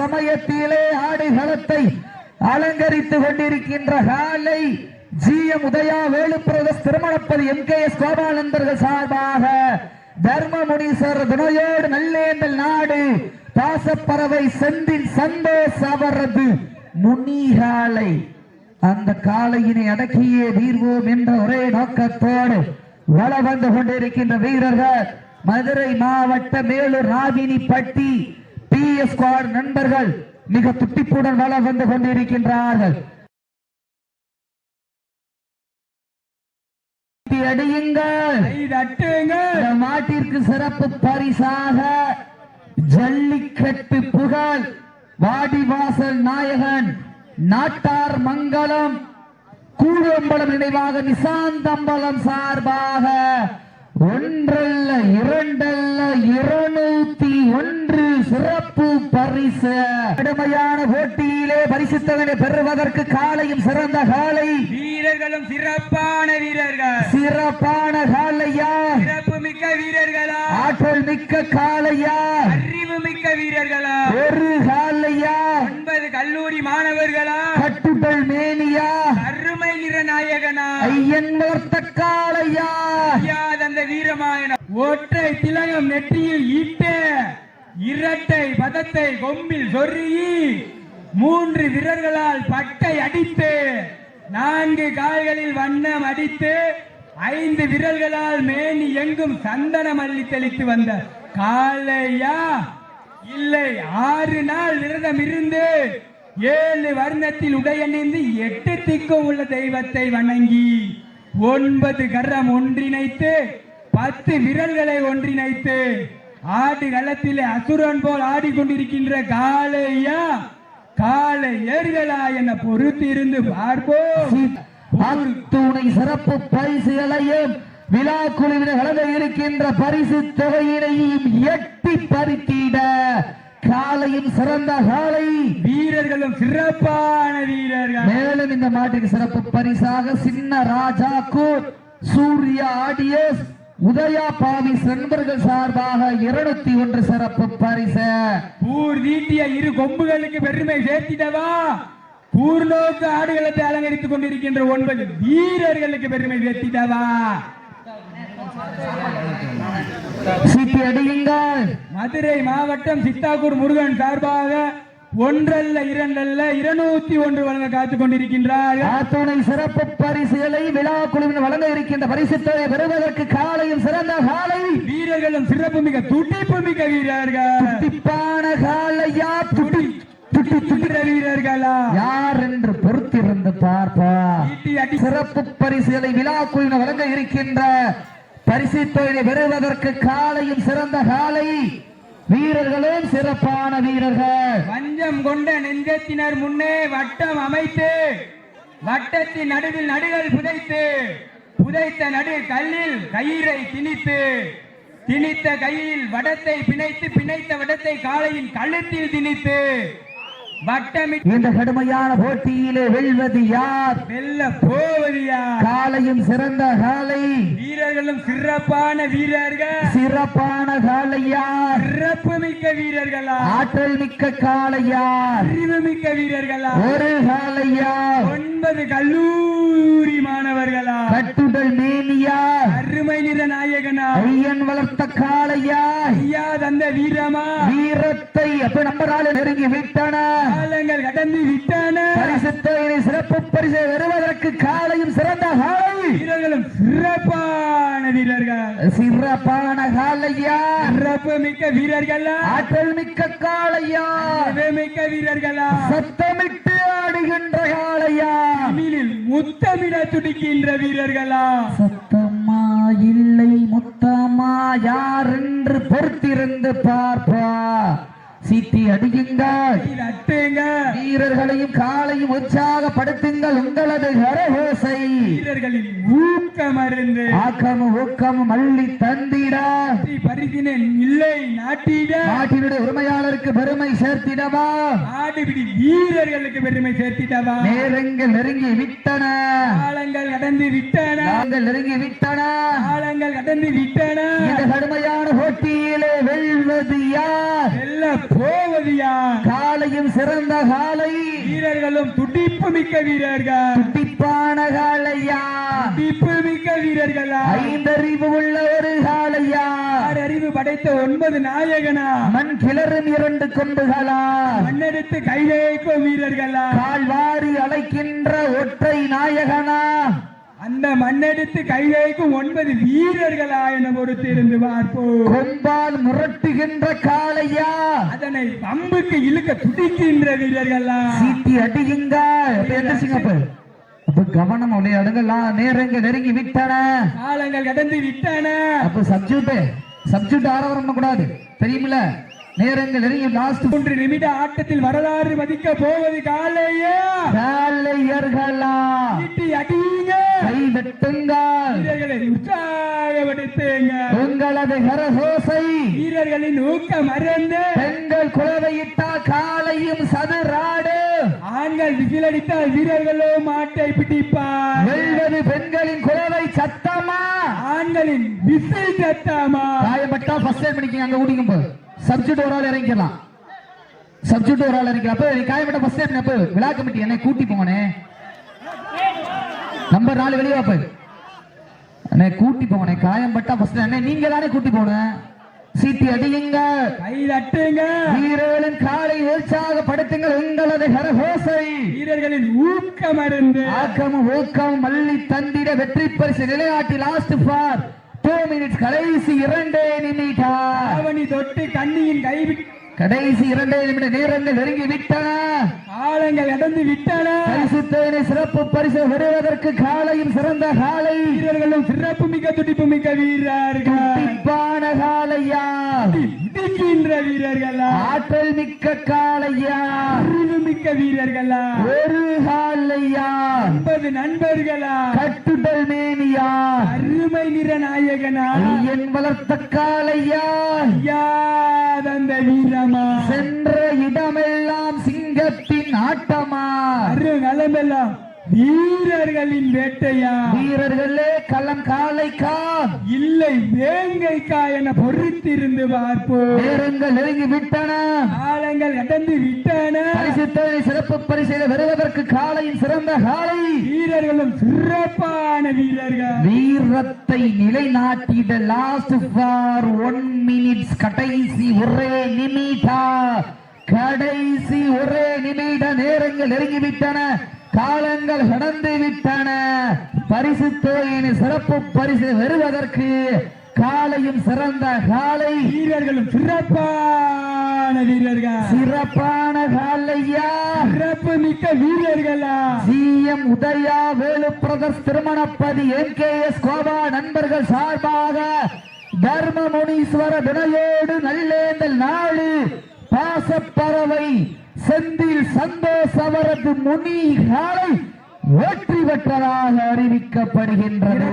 சமயத்திலே ஆடுகளத்தை அலங்கரித்துக் கொண்டிருக்கின்ற காலை ஜிஎம் உதயா வேலுப்பிரதேஷ் திருமணப்பதி MKS கோபால் நண்பர்கள் சார்பாக தர்மமுனீஸ்வர் துணையோடு நல்லேந்தல் நாடு பாசப்பறவை செந்தில் சந்தோஷ் அவரது முனிகாலை அந்த காளையினை அடக்கியே தீர்வோம் என்ற ஒரே நோக்கத்தோடு வள வந்து கொண்டிருக்கின்ற வீரர்கள் மதுரை மாவட்ட மேலூர் ராவினிப்பட்டி PS ஸ்குவாட் நண்பர்கள் மிக துட்டிப்புடன் வள வந்து கொண்டிருக்கின்றார்கள். மாட்டிற்கு சிறப்பு பரிசாக ஜல்லிக்கட்டு புகழ் வாடிவாசல் நாயகன் நாட்டார் மங்கலம் கூடம்பலம் நினைவாக நிசாந்தம்பலம் சார்பாக ஒன்றல்ல இரண்டல்ல 201 சிறப்பு பரிசு. கடுமையான போட்டியிலே பரிசுத்தவனை பெறுவதற்கு காலையும் சிறந்த காலை வீரர்களும் சிறப்பான வீரர்கள் சிறப்பான காலையா சிறப்பு மிக்க வீரர்களா ஆற்றல் மிக்க காலையா அறிவு மிக்க வீரர்களா ஒரு காலையா 9 கல்லூரி மாணவர்களா கட்டுடல் மேனியா அருமை நிற நாயகனா ஐயன் வளர்த்த காலையா அந்த வீரமாயன ஒற்றை திலகம் நெற்றியில் ஈட்டு இரட்டை பதத்தை கொம்பில் சொருகி 3 வீரர்களால் பட்டை அடித்து 4 கால்களில் வண்ணம் அடித்து 5 விரல்களால் மேனி எங்கும் சந்தனம் அள்ளி தெளித்து வந்த காளையா இல்லை 6 நாள் விரதம் இருந்து 7 வர்ணத்தில் உடையணிந்து 8 திக்கும் உள்ள தெய்வத்தை வணங்கி 9 கரம் ஒன்றிணைத்து 10 விரல்களை ஒன்றிணைத்து ஆடு களத்திலே அசுரன் போல் ஆடிக்கொண்டிருக்கின்ற காளையா காளையர்களா என பொறுத்து இருந்து பார்ப்போம். துணை சிறப்பு பரிசுகளையும் விழா குழுவினர் வழங்க இருக்கின்ற பரிசு தொகையினையும் எட்டி பறித்திட காலையும் சிறந்த காலை வீரர்களும் சிறப்பான வீரர்கள். மேலும் இந்த மாட்டுக்கு சிறப்பு பரிசாக சின்ன ராஜா கூர் சூர்யா ஆடியஸ் உதயா பாவிஸ் நண்பர்கள் சார்பாக 201 சிறப்பு பரிசு. பூர் நீட்டிய 2 கொம்புகளுக்கு பெருமை சேர்த்திடவா பூர்ணோக்கு ஆடுகளத்தை அலங்கரித்துக் கொண்டிருக்கின்ற 9 வீரர்களுக்கு பெருமை சேர்த்திடவா மதுரை மாவட்டம் சித்தாக்கூர் முருகன் சார்பாக 1 அல்ல 2 அல்ல 201 வழங்க காத்துக் கொண்டிருக்கின்றார். அத்துணை சிறப்பு பரிசுகளை விழா குழுவினர் வழங்க இருக்கின்ற பரிசு தொகை பெறுவதற்கு காலையும் சிறந்த காலை வீரர்களும் சிறப்பு மிக துடிப்பு மிக்க வீரர்கள் துடிப்பான காலையா துடிக்கிற வீரர்களா யார் என்று பொறுத்திருந்து பார்ப்பா. சிறப்பு பரிசுகளை விழா குழுவினர் வழங்க இருக்கின்ற பரிசு தொகை பெறுவதற்கு காலையும் சிறந்த காலை வீரர்களும் சிறப்பான வீரர்கள். வஞ்சம் கொண்ட நெஞ்சத்தினர் முன்னே வட்டம் அமைத்து வட்டத்தின் நடுவில் நடுகள் புதைத்து புதைத்த நடு கல்லில் கயிறை திணித்த கையில் வடத்தை பிணைத்து பிணைத்த வடத்தை காளையின் கழுத்தில் திணித்து இந்த கடுமையான போட்டியிலே வெல்வது யார் வெல்ல போவது யார் காலையும் சிறந்த காலை வீரர்களும் சிறப்பான வீரர்கள் சிறப்பான காலையா சிறப்பு மிக்க வீரர்களா ஆற்றல் மிக்க காலையா அறிவு மிக்க வீரர்களா ஒரு காலையா 9 கல்லூரி மாணவர்களா கட்டுடல் மேனியா அருமை நிற நாயகனா ஐயன் வளர்த்த காலையா ஐயா தந்த வீரமா வீரத்தை அப்ப நம்பரால நெருங்கி விட்டன காலங்கள் கடந்து விட்டன பரிசுத்தை சிறப்பு பரிசை வருவதற்கு காலையும் சிறந்த காலை வீரர்களும் சிறப்பான வீரர்கள் சிறப்பான காலையா சிறப்பு மிக்க வீரர்களா ஆற்றல் மிக்க காலையா மிக்க வீரர்களா சத்தமிட்டு ஆடுகின்ற காலையா முத்தமிட துடிக்கின்ற வீரர்களா சத்தமா இல்லை முத்தமா யார் என்று பொறுத்திருந்து பார்ப்பா. சீட்டி அடியுங்க வீரர்களையும் காலையும் உற்சாகப்படுத்துங்கள் உங்களது கரகோசை வீரர்களின் ஊக்கமருந்து ஆக்கமும் ஊக்கமும் அள்ளி தந்திட பரிசினை இல்லை நாட்டிட நாட்டினுடைய உரிமையாளருக்கு பெருமை சேர்த்திடவா ஆடுபிடி வீரர்களுக்கு பெருமை சேர்த்திடவா நேரங்கள் நெருங்கி விட்டன காலங்கள் கடந்து விட்டன நாங்கள் நெருங்கி விட்டன காலங்கள் கடந்து விட்டன இந்த கடுமையான போட்டியிலே வெல்வது யார் வெல்ல போவது யார் காலையும் சிறந்த காலை வீரர்களும் துடிப்பு மிக்க வீரர்கள் துடிப்பான காலையா துடிப்பு மிக்க வீரர்களா ஐந்தறிவு உள்ள ஒரு காலையா அறிவு படைத்த 9 நாயகனா மண் கிளறும் 2 கொம்புகளா மண்ணெடுத்து கைதேக்கும் வீரர்களா கால்வாரி அழைக்கின்ற ஒற்றை நாயகனா அந்த மண்ணெடுத்து கைதேக்கும் 9 வீரர்களா என பொறுத்து இருந்து பார்ப்போம் கொம்பால் முரட்டுகின்ற காளையா அதனை பம்புக்கு இழுக்க துடிக்கின்ற வீரர்களா சீட்டி அடியுங்க அப்ப எந்திரிச்சுங்க அப்ப கவனம் விளையாடுங்களா நேரங்க நெருங்கி விட்டன காலங்கள் கடந்து விட்டன அப்ப சப்ஜூட் ஆரவாரம் பண்ண கூடாது தெரியுமில்ல நேரங்கள் நெருங்கி லாஸ்ட் 3 நிமிட ஆட்டத்தில் வரலாறு மதிக்க போவது காளையா காளையர்களா சீட்டி அடியுங்க கை வெட்டுங்கள் வீரர்களை உற்சாகப்படுத்துங்க உங்களது கரகோசை வீரர்களின் ஊக்கம் மறந்து பெண்கள் குலவையிட்டா காலையும் சதுராடு ஆண்கள் விசிலடித்தால் வீரர்களோ மாட்டை பிடிப்பார் வெல்வது பெண்களின் குலவை சத்தமா ஆண்களின் விசில் சத்தமா காயப்பட்டா ஃபர்ஸ்ட் டைம் பண்ணிக்கங்க அங்க ஊடிக்கும் போது சப்ஜெக்ட் ஒரு ஆள் இறங்கிக்கலாம் அப்ப நீ காயப்பட்ட ஃபர்ஸ்ட் டைம் அப்ப விழா கமிட்டி என்னை கூட்டி போங்கனே நம்பர் 4 வெளியே வாப்ப என்னை கூட்டி போங்கனே காயம்பட்டா ஃபர்ஸ்ட் டைம் நீங்க தானே கூட்டி போன சீட்டி அடியுங்க கை தட்டுங்க வீரர்களின் காலை உற்சாகப்படுத்துங்கள் உங்களது கரகோசை வீரர்களின் ஊக்கம் அருந்து ஆக்கமும் ஊக்கமும் மல்லி தந்திட வெற்றி பரிசு நிலைநாட்டி லாஸ்ட் ஃபார் 2 மினிட்ஸ் கடைசி 2 நிமிடம் அவனி தொட்டு கண்ணியின் கடைசி 2 நிமிட நேரங்கள் நெருங்கி விட்டன காலங்கள் கடந்து விட்டன பரிசுத்தேனை சிறப்பு பரிசு வருவதற்கு காலையும் சிறந்த காலை வீரர்களும் சிறப்பு மிக்க துடிப்பு மிக்க வீரர்கள் துடிப்பான காலையா துடிக்கின்ற வீரர்களா ஆற்றல் மிக்க காலையா அறிவு மிக்க வீரர்களா ஒரு காலையா 9 நண்பர்களா கட்டுடல் மேனியா அருமை நிற நாயகனா என் வளர்த்த காலையா தந்த வீரமா சென்ற இடமெல்லாம் சிங்கத்தின் ஆட்டமா அரு நலமெல்லாம் வீரர்களின் வேட்டையா வீரர்களே களம் காலைக்கா இல்லை வேங்கைக்கா என பொறுத்திருந்து பார்ப்போம் நேரங்கள் நெருங்கி விட்டன காலங்கள் கடந்து விட்டன பரிசுத்தனை சிறப்பு பரிசையில வருவதற்கு காலையின் சிறந்த காலை வீரர்களும் சிறப்பான வீரர்கள் வீரத்தை நிலைநாட்டிட லாஸ்ட் ஃபார் 1 மினிட்ஸ் கடைசி ஒரே நிமிட நேரங்கள் நெருங்கி விட்டன காலங்கள் கடந்து விட்டன பரிசு தொகையின் சிறப்பு பரிசு வருவதற்கு காலையும் சிறந்த காலை வீரர்களும் சிறப்பான காலையா சிறப்பு மிக்க வீரர்களா சிஎம் உதயா வேலு பிரதர்ஸ் திருமணப்பதி MKS கோபா நண்பர்கள் சார்பாக தர்மமுனீஸ்வர வினையோடு நல்லேந்தல் நாடு பாசப்பறவை செந்தில் சந்தோஷ் அவரது முனி காலை வெற்றி பெற்றதாக அறிவிக்கப்படுகின்றது.